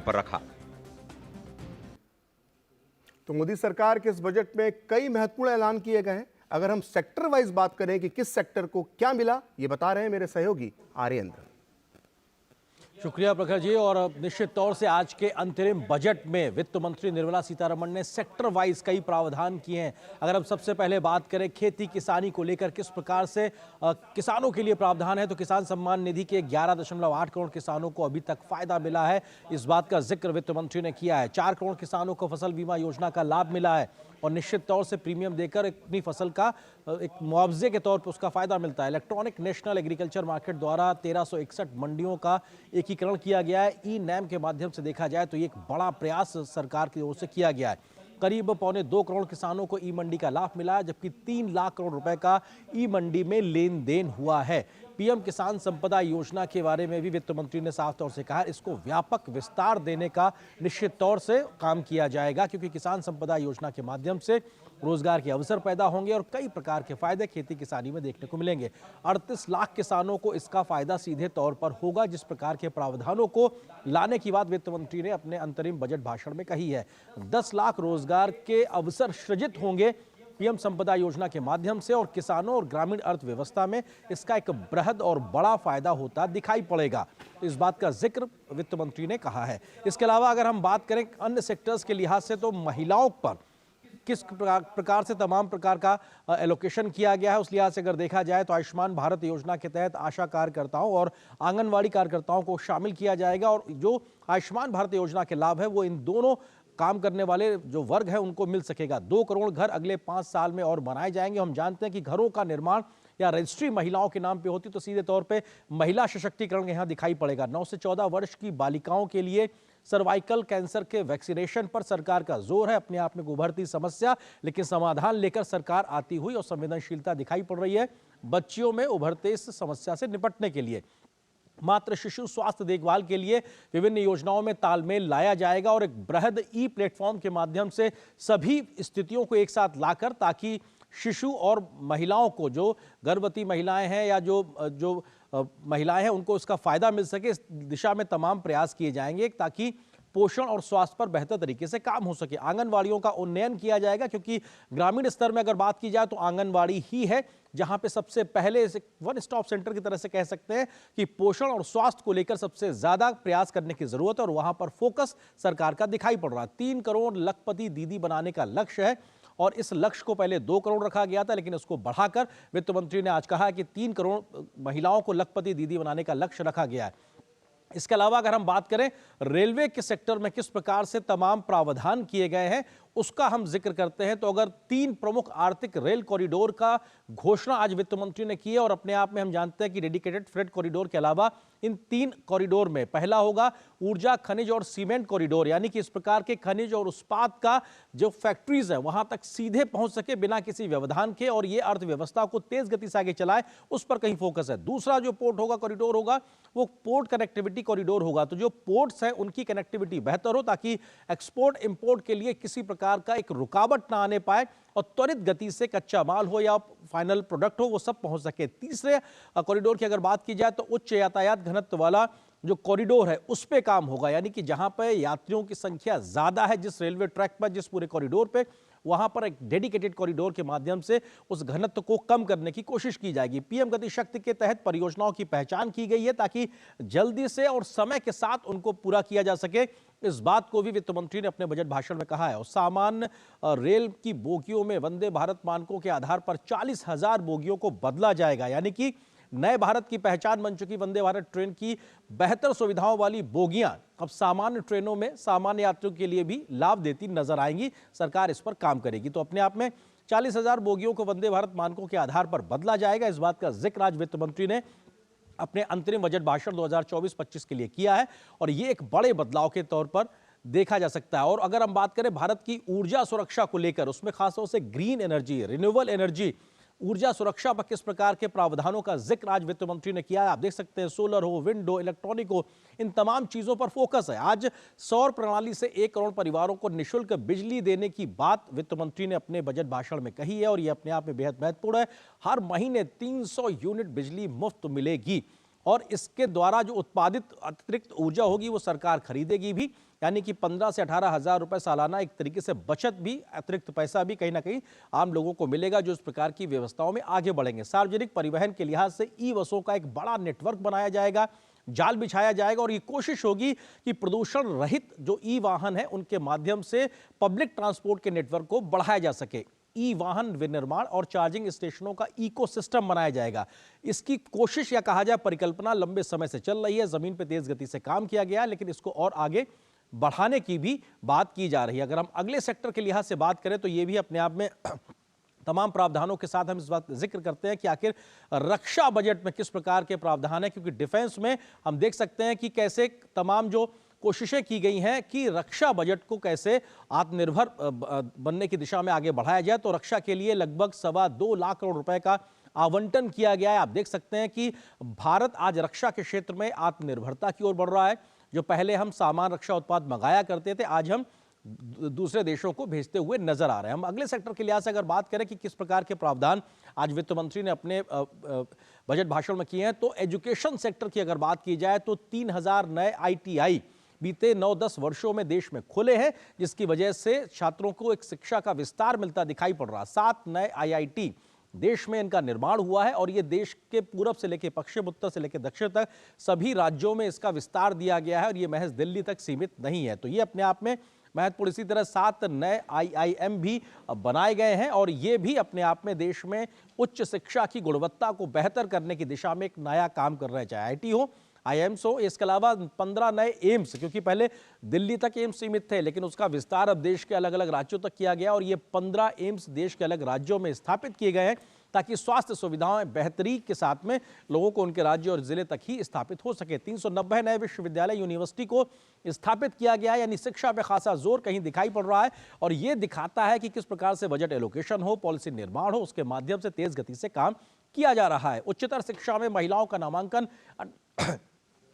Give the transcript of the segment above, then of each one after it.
पर रखा। तो मोदी सरकार के इस बजट में कई महत्वपूर्ण ऐलान किए गए हैं। अगर हम सेक्टर वाइज बात करें कि किस सेक्टर को क्या मिला, ये बता रहे हैं मेरे सहयोगी आर्येंद्र। शुक्रिया प्रखर जी। और निश्चित तौर से आज के अंतरिम बजट में वित्त मंत्री निर्मला सीतारमण ने सेक्टर वाइज कई प्रावधान किए हैं। अगर हम सबसे पहले बात करें खेती किसानी को लेकर किस प्रकार से किसानों के लिए प्रावधान है, तो किसान सम्मान निधि के 11.8 करोड़ किसानों को अभी तक फायदा मिला है, इस बात का जिक्र वित्त मंत्री ने किया है। 4 करोड़ किसानों को फसल बीमा योजना का लाभ मिला है और निश्चित तौर से प्रीमियम देकर अपनी फसल का एक मुआवजे के तौर पर उसका फायदा मिलता है। इलेक्ट्रॉनिक नेशनल एग्रीकल्चर मार्केट द्वारा 1361 मंडियों का एकीकरण किया गया है। ई नैम के माध्यम से देखा जाए तो ये एक बड़ा प्रयास सरकार की ओर से किया गया है। करीब 1.25 करोड़ किसानों को ई मंडी का लाभ मिला है, जबकि 3 लाख करोड़ रुपए का ई मंडी में लेन देन हुआ है। पीएम किसान संपदा योजना के बारे में भी वित्त मंत्री ने साफ तौर से कहा, इसको व्यापक विस्तार देने का निश्चित तौर से काम किया जाएगा, क्योंकि किसान संपदा योजना के माध्यम से रोजगार के अवसर पैदा होंगे और कई प्रकार के फायदे खेती किसानी में देखने को मिलेंगे। 38 लाख किसानों को इसका फायदा सीधे तौर पर होगा। जिस प्रकार के प्रावधानों को लाने की बात वित्त मंत्री ने अपने अंतरिम बजट भाषण में कही है। 10 लाख रोजगार के अवसर सृजित होंगे पीएम संपदा योजना के माध्यम से और किसानों और ग्रामीण अर्थव्यवस्था में इसका एक बृहद और बड़ा फायदा होता दिखाई पड़ेगा, इस बात का जिक्र वित्त मंत्री ने कहा है। इसके अलावा अगर हम बात करें अन्य सेक्टर्स के लिहाज से, तो महिलाओं पर किस प्रकार से तमाम प्रकार का एलोकेशन किया गया है, उस लिहाज से अगर देखा जाए तो आयुष्मान भारत योजना के तहत आशा कार्यकर्ताओं और आंगनवाड़ी कार्यकर्ताओं को शामिल किया जाएगा और जो आयुष्मान भारत योजना के लाभ है वो इन दोनों काम करने वाले जो वर्ग है उनको मिल सकेगा। 2 करोड़ घर अगले 5 साल में और बनाए जाएंगे। हम जानते हैं कि घरों का निर्माण या रजिस्ट्री महिलाओं के नाम पे होती तो सीधे तौर पे महिला सशक्तिकरण यहाँ दिखाई पड़ेगा। 9 से 14 वर्ष की बालिकाओं के लिए सर्वाइकल कैंसर के वैक्सीनेशन पर सरकार का जोर है। अपने आप में उभरती समस्या, लेकिन समाधान लेकर सरकार आती हुई और संवेदनशीलता दिखाई पड़ रही है बच्चियों में उभरते इस समस्या से निपटने के लिए। मात्र शिशु स्वास्थ्य देखभाल के लिए विभिन्न योजनाओं में तालमेल लाया जाएगा और एक बृहद ई प्लेटफॉर्म के माध्यम से सभी स्थितियों को एक साथ लाकर, ताकि शिशु और महिलाओं को, जो गर्भवती महिलाएं हैं या जो महिलाएं हैं, उनको उसका फायदा मिल सके। इस दिशा में तमाम प्रयास किए जाएंगे ताकि पोषण और स्वास्थ्य पर बेहतर तरीके से काम हो सके। आंगनवाड़ियों का उन्नयन किया जाएगा, क्योंकि ग्रामीण स्तर में अगर बात की जाए तो आंगनवाड़ी ही है जहां पे सबसे पहले वन स्टॉप सेंटर की तरह से कह सकते हैं कि पोषण और स्वास्थ्य को लेकर सबसे ज्यादा प्रयास करने की जरूरत है और वहां पर फोकस सरकार का दिखाई पड़ रहा है। 3 करोड़ लखपति दीदी बनाने का लक्ष्य है और इस लक्ष्य को पहले 2 करोड़ रखा गया था, लेकिन उसको बढ़ाकर वित्त मंत्री ने आज कहा कि 3 करोड़ महिलाओं को लखपति दीदी बनाने का लक्ष्य रखा गया है। इसके अलावा अगर हम बात करें रेलवे के सेक्टर में किस प्रकार से तमाम प्रावधान किए गए हैं, उसका हम जिक्र करते हैं, तो अगर 3 प्रमुख आर्थिक रेल कॉरिडोर का घोषणा आज वित्त मंत्री ने की है और अपने आप में हम जानते हैं कि डेडिकेटेड फ्रेट कॉरिडोर के अलावा इन 3 कॉरिडोर में पहला होगा ऊर्जा, खनिज और सीमेंट कॉरिडोर, यानी कि इस प्रकार के खनिज और इस्पात का जो फैक्ट्रीज है वहां तक सीधे पहुंच सके बिना किसी व्यवधान के और ये अर्थव्यवस्था को तेज गति से आगे चलाए, उस पर कहीं फोकस है। दूसरा जो पोर्ट होगा, कॉरिडोर होगा, वो पोर्ट कनेक्टिविटी कॉरिडोर होगा, तो जो पोर्ट्स हैं उनकी कनेक्टिविटी बेहतर हो ताकि एक्सपोर्ट इंपोर्ट के लिए किसी प्रकार का एक रुकावट ना आने पाए और त्वरित गति से कच्चा माल हो या फाइनल प्रोडक्ट हो वो सब पहुंच सके। तीसरे कॉरिडोर की अगर बात की जाए तो उच्च यातायात घनत्व वाला जो कॉरिडोर है उस पे काम होगा, यानी कि जहां पर यात्रियों की संख्या ज्यादा है जिस रेलवे ट्रैक पर, जिस पूरे कॉरिडोर पे, वहां पर एक डेडिकेटेड कॉरिडोर के माध्यम से उस घनत्व को कम करने की कोशिश की जाएगी। पीएम गति शक्ति के तहत परियोजनाओं की पहचान की गई है ताकि जल्दी से और समय के साथ उनको पूरा किया जा सके। इस बात को भी वित्त मंत्री ने अपने बजट भाषण में कहा है। और सामान्य रेल की बोगियों में वंदे भारत मानकों के आधार पर 40,000 बोगियों को बदला जाएगा, यानी कि नए भारत की पहचान बन चुकी वंदे भारत ट्रेन की बेहतर सुविधाओं वाली बोगियां अब सामान्य ट्रेनों में सामान्य यात्रियों के लिए भी लाभ देती नजर आएंगी। सरकार इस पर काम करेगी। तो अपने आप में 40,000 बोगियों को वंदे भारत मानकों के आधार पर बदला जाएगा। इस बात का जिक्र आज वित्त मंत्री ने अपने अंतरिम बजट भाषण 2024-25 के लिए किया है और ये एक बड़े बदलाव के तौर पर देखा जा सकता है। और अगर हम बात करें भारत की ऊर्जा सुरक्षा को लेकर, उसमें खासतौर से ग्रीन एनर्जी, रिन्यूएबल एनर्जी, ऊर्जा सुरक्षा पर किस प्रकार के प्रावधानों का जिक्र आज वित्त मंत्री ने किया है। आप देख सकते हैं सोलर हो, विंड हो, इलेक्ट्रॉनिक हो, इन तमाम चीजों पर फोकस है। आज सौर प्रणाली से 1 करोड़ परिवारों को निःशुल्क बिजली देने की बात वित्त मंत्री ने अपने बजट भाषण में कही है और यह अपने आप में बेहद महत्वपूर्ण है। हर महीने 300 यूनिट बिजली मुफ्त मिलेगी और इसके द्वारा जो उत्पादित अतिरिक्त ऊर्जा होगी वो सरकार खरीदेगी भी, यानी कि 15 से 18 हजार रुपए सालाना एक तरीके से बचत भी, अतिरिक्त पैसा भी कहीं ना कहीं आम लोगों को मिलेगा जो इस प्रकार की व्यवस्थाओं में आगे बढ़ेंगे। सार्वजनिक परिवहन के लिहाज से ई बसों का एक बड़ा नेटवर्क बनाया जाएगा, जाल बिछाया जाएगा और ये कोशिश होगी कि प्रदूषण रहित जो ई वाहन है उनके माध्यम से पब्लिक ट्रांसपोर्ट के नेटवर्क को बढ़ाया जा सके। ई वाहन विनिर्माण और चार्जिंग स्टेशनों का इकोसिस्टम बनाया जाएगा। इसकी कोशिश या कहा जाए परिकल्पना लंबे समय से चल रही है, जमीन पर तेज गति से काम किया गया, लेकिन इसको और आगे बढ़ाने की भी बात की जा रही है। अगर हम अगले सेक्टर के लिहाज से बात करें तो ये भी अपने आप में तमाम प्रावधानों के साथ हम इस बात जिक्र करते हैं कि आखिर रक्षा बजट में किस प्रकार के प्रावधान है, क्योंकि डिफेंस में हम देख सकते हैं कि कैसे तमाम जो कोशिशें की गई हैं कि रक्षा बजट को कैसे आत्मनिर्भर बनने की दिशा में आगे बढ़ाया जाए। तो रक्षा के लिए लगभग 2.25 लाख करोड़ रुपए का आवंटन किया गया है। आप देख सकते हैं कि भारत आज रक्षा के क्षेत्र में आत्मनिर्भरता की ओर बढ़ रहा है। जो पहले हम सामान रक्षा उत्पाद मंगाया करते थे, आज हम दूसरे देशों को भेजते हुए नजर आ रहे हैं। हम अगले सेक्टर के लिहाज से अगर बात करें कि किस प्रकार के प्रावधान आज वित्त मंत्री ने अपने बजट भाषण में किए हैं, तो एजुकेशन सेक्टर की अगर बात की जाए तो 3000 नए ITI बीते 9-10 वर्षों में देश में खुले हैं, जिसकी वजह से छात्रों को एक शिक्षा का विस्तार मिलता दिखाई पड़ रहा। 7 नए IIT देश में इनका निर्माण हुआ है और ये देश के पूरब से लेकर पश्चिम, उत्तर से लेकर दक्षिण तक सभी राज्यों में इसका विस्तार दिया गया है और ये महज दिल्ली तक सीमित नहीं है। तो ये अपने आप में महत्वपूर्ण। इसी तरह 7 नए IIM भी बनाए गए हैं और ये भी अपने आप में देश में उच्च शिक्षा की गुणवत्ता को बेहतर करने की दिशा में एक नया काम कर रहे हैं, चाहे IT हो, IIMs हो। इसके अलावा 15 नए एम्स, क्योंकि पहले दिल्ली तक एम्स सीमित थे, लेकिन उसका विस्तार अब देश के अलग अलग राज्यों तक किया गया और ये 15 एम्स देश के अलग राज्यों में स्थापित किए गए हैं ताकि स्वास्थ्य सुविधाएं बेहतरी के साथ में लोगों को उनके राज्य और जिले तक ही स्थापित हो सके। 390 नए विश्वविद्यालय यूनिवर्सिटी को स्थापित किया गया है, यानी शिक्षा पे खासा जोर कहीं दिखाई पड़ रहा है और ये दिखाता है कि किस प्रकार से बजट एलोकेशन हो, पॉलिसी निर्माण हो, उसके माध्यम से तेज गति से काम किया जा रहा है। उच्चतर शिक्षा में महिलाओं का नामांकन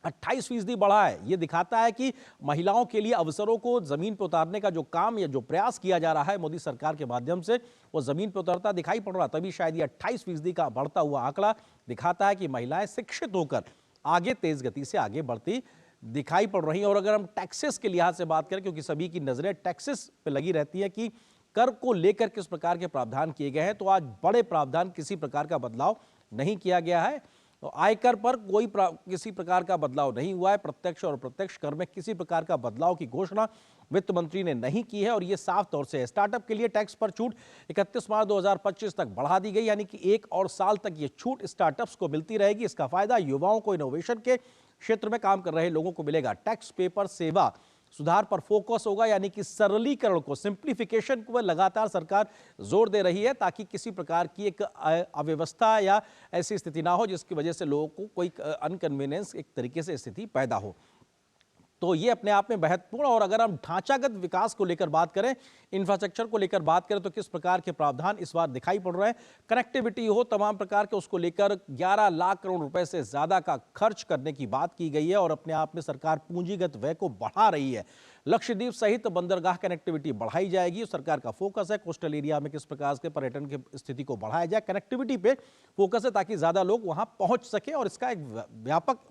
28% बढ़ा है। यह दिखाता है कि महिलाओं के लिए अवसरों को जमीन पर उतारने का जो काम या जो प्रयास किया जा रहा है मोदी सरकार के माध्यम से, वो जमीन पर उतरता दिखाई पड़ रहा। तभी शायद ये 28% का बढ़ता हुआ आंकड़ा दिखाता है कि महिलाएं शिक्षित होकर आगे तेज गति से आगे बढ़ती दिखाई पड़ रही हैं। और अगर हम टैक्सेस के लिहाज से बात करें, क्योंकि सभी की नजरें टैक्सेस पे लगी रहती है कि कर को लेकर किस प्रकार के प्रावधान किए गए हैं, तो आज बड़े प्रावधान, किसी प्रकार का बदलाव नहीं किया गया है। तो आयकर पर किसी प्रकार का बदलाव नहीं हुआ है। प्रत्यक्ष और अप्रत्यक्ष कर में किसी प्रकार का बदलाव की घोषणा वित्त मंत्री ने नहीं की है और यह साफ तौर से है। स्टार्टअप के लिए टैक्स पर छूट 31 मार्च 2025 तक बढ़ा दी गई, यानी कि 1 और साल तक यह छूट स्टार्टअप्स को मिलती रहेगी। इसका फायदा युवाओं को, इनोवेशन के क्षेत्र में काम कर रहे लोगों को मिलेगा। टैक्स पेपर सेवा सुधार पर फोकस होगा, यानी कि सरलीकरण को, सिंप्लीफिकेशन को लगातार सरकार जोर दे रही है ताकि किसी प्रकार की एक अव्यवस्था या ऐसी स्थिति ना हो जिसकी वजह से लोगों को कोई अनकन्वीनियंस एक तरीके से स्थिति पैदा हो। तो ये अपने आप में महत्वपूर्ण। और अगर हम ढांचागत विकास को लेकर बात करें, इंफ्रास्ट्रक्चर को लेकर बात करें, तो किस प्रकार के प्रावधान इस बार दिखाई पड़ रहे हैं। कनेक्टिविटी हो तमाम प्रकार के, उसको लेकर 11 लाख करोड़ रुपए से ज्यादा का खर्च करने की बात की गई है और अपने आप में सरकार पूंजीगत व्यय को बढ़ा रही है। लक्षद्वीप सहित बंदरगाह कनेक्टिविटी बढ़ाई जाएगी। सरकार का फोकस है कोस्टल एरिया में किस प्रकार के पर्यटन की स्थिति को बढ़ाया जाए। कनेक्टिविटी पे फोकस है ताकि ज्यादा लोग वहां पहुंच सके और इसका एक व्यापक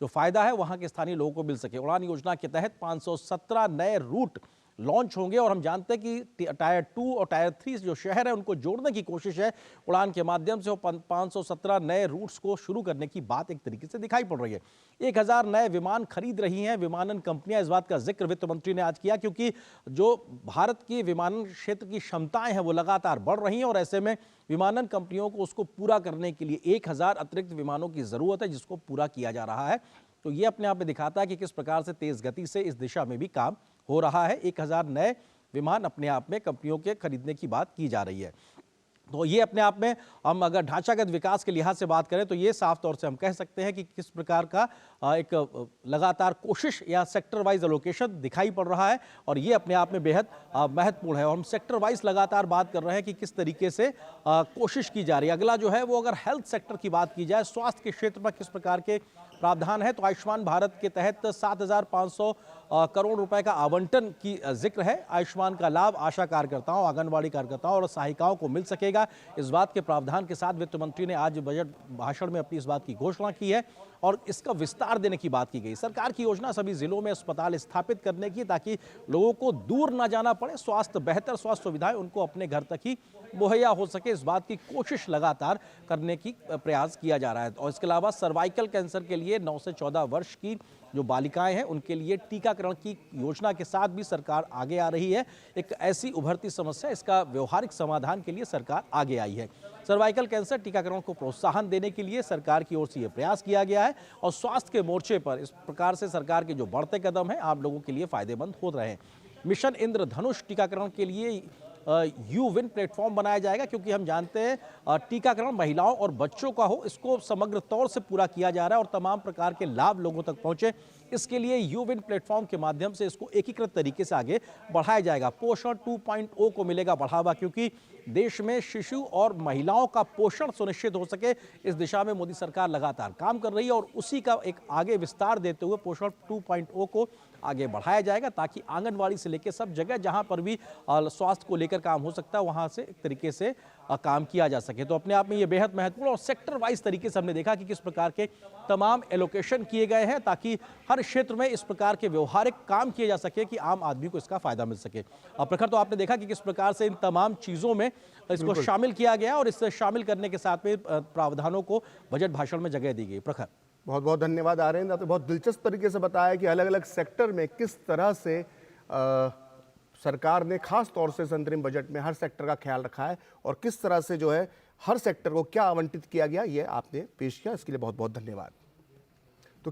जो फायदा है वहां के स्थानीय लोगों को मिल सके। उड़ान योजना के तहत 517 नए रूट लॉन्च होंगे और हम जानते हैं कि टायर 2 और टायर 3 जो शहर है उनको जोड़ने की कोशिश है उड़ान के माध्यम से। 517 नए रूट्स को शुरू करने की बात एक तरीके से दिखाई पड़ रही है। 1000 नए विमान खरीद रही हैं विमानन कंपनियां। इस बात का जिक्र वित्त मंत्री ने आज किया, क्योंकि जो भारत की विमानन क्षेत्र की क्षमताएं हैं वो लगातार बढ़ रही हैं और ऐसे में विमानन कंपनियों को उसको पूरा करने के लिए 1000 अतिरिक्त विमानों की जरूरत है, जिसको पूरा किया जा रहा है। तो ये अपने आप में दिखाता है कि किस प्रकार से तेज गति से इस दिशा में भी काम हो रहा है। 1000 नए विमान अपने आप में कंपनियों के खरीदने की बात की जा रही है। तो ये अपने आप में, हम अगर ढांचागत विकास के लिहाज से बात करें तो ये साफ तौर से हम कह सकते हैं कि किस प्रकार का एक लगातार कोशिश या सेक्टर वाइज एलोकेशन दिखाई पड़ रहा है और ये अपने आप में बेहद महत्वपूर्ण है। और हम सेक्टर वाइज लगातार बात कर रहे हैं कि किस तरीके से कोशिश की जा रही है। अगला जो है वो, अगर हेल्थ सेक्टर की बात की जाए, स्वास्थ्य के क्षेत्र में किस प्रकार के प्रावधान है। तो आयुष्मान भारत के तहत 7,500 करोड़ रुपए का आवंटन की जिक्र है। आयुष्मान का लाभ आशा कार्यकर्ताओं, आंगनबाड़ी कार्यकर्ताओं और सहायिकाओं को मिल सकेगा। इस बात के प्रावधान के साथ वित्त मंत्री ने आज बजट भाषण में अपनी इस बात की घोषणा की है और इसका विस्तार देने की बात की गई। सरकार की योजना सभी जिलों में अस्पताल स्थापित करने की, ताकि लोगों को दूर ना जाना पड़े, बेहतर स्वास्थ्य सुविधाएं उनको अपने घर तक ही मुहैया हो सके, इस बात की कोशिश लगातार करने की प्रयास किया जा रहा है। और इसके अलावा सर्वाइकल कैंसर के लिए 9 से 14 वर्ष की जो बालिकाएं हैं उनके लिए टीकाकरण की योजना के साथ भी सरकार आगे आ रही है। एक ऐसी उभरती समस्या, इसका व्यवहारिक समाधान के लिए सरकार आगे आई है। सर्वाइकल कैंसर टीकाकरण को प्रोत्साहन देने के लिए सरकार की ओर से यह प्रयास किया गया है और स्वास्थ्य के मोर्चे पर इस प्रकार से सरकार के जो बढ़ते कदम हैं आम लोगों के लिए फायदेमंद हो रहे हैं। मिशन इंद्रधनुष टीकाकरण के लिए यू विन प्लेटफॉर्म बनाया जाएगा, क्योंकि हम जानते हैं टीकाकरण महिलाओं और बच्चों का हो, इसको समग्र तौर से पूरा किया जा रहा है और तमाम प्रकार के लाभ लोगों तक पहुंचे, इसके लिए यू विन प्लेटफॉर्म के माध्यम से इसको एकीकृत तरीके से आगे बढ़ाया जाएगा। पोषण 2.0 को मिलेगा बढ़ावा, क्योंकि देश में शिशु और महिलाओं का पोषण सुनिश्चित हो सके, इस दिशा में मोदी सरकार लगातार काम कर रही है और उसी का एक आगे विस्तार देते हुए पोषण 2.0 को आगे बढ़ाया जाएगा, ताकि आंगनवाड़ी से लेकर सब जगह जहां पर भी स्वास्थ्य को लेकर काम हो सकता है वहां से एक तरीके से काम किया जा सके। तो अपने आप में ये बेहद महत्वपूर्ण और सेक्टर वाइज तरीके से हमने देखा कि किस प्रकार के तमाम एलोकेशन किए गए हैं, ताकि हर क्षेत्र में इस प्रकार के व्यवहारिक काम किए जा सके कि आम आदमी को इसका फायदा मिल सके। प्रखर, तो आपने देखा कि किस प्रकार से इन तमाम चीजों में इसको शामिल किया गया और इससे शामिल करने के साथ में प्रावधानों को बजट भाषण में जगह दी गई। प्रखर, बहुत बहुत धन्यवाद आर्यन। आपने बहुत दिलचस्प तरीके से बताया कि अलग अलग सेक्टर में किस तरह से सरकार ने खास तौर से इस अंतरिम बजट में हर सेक्टर का ख्याल रखा है और किस तरह से जो है हर सेक्टर को क्या आवंटित किया गया, ये आपने पेश किया। इसके लिए बहुत बहुत धन्यवाद।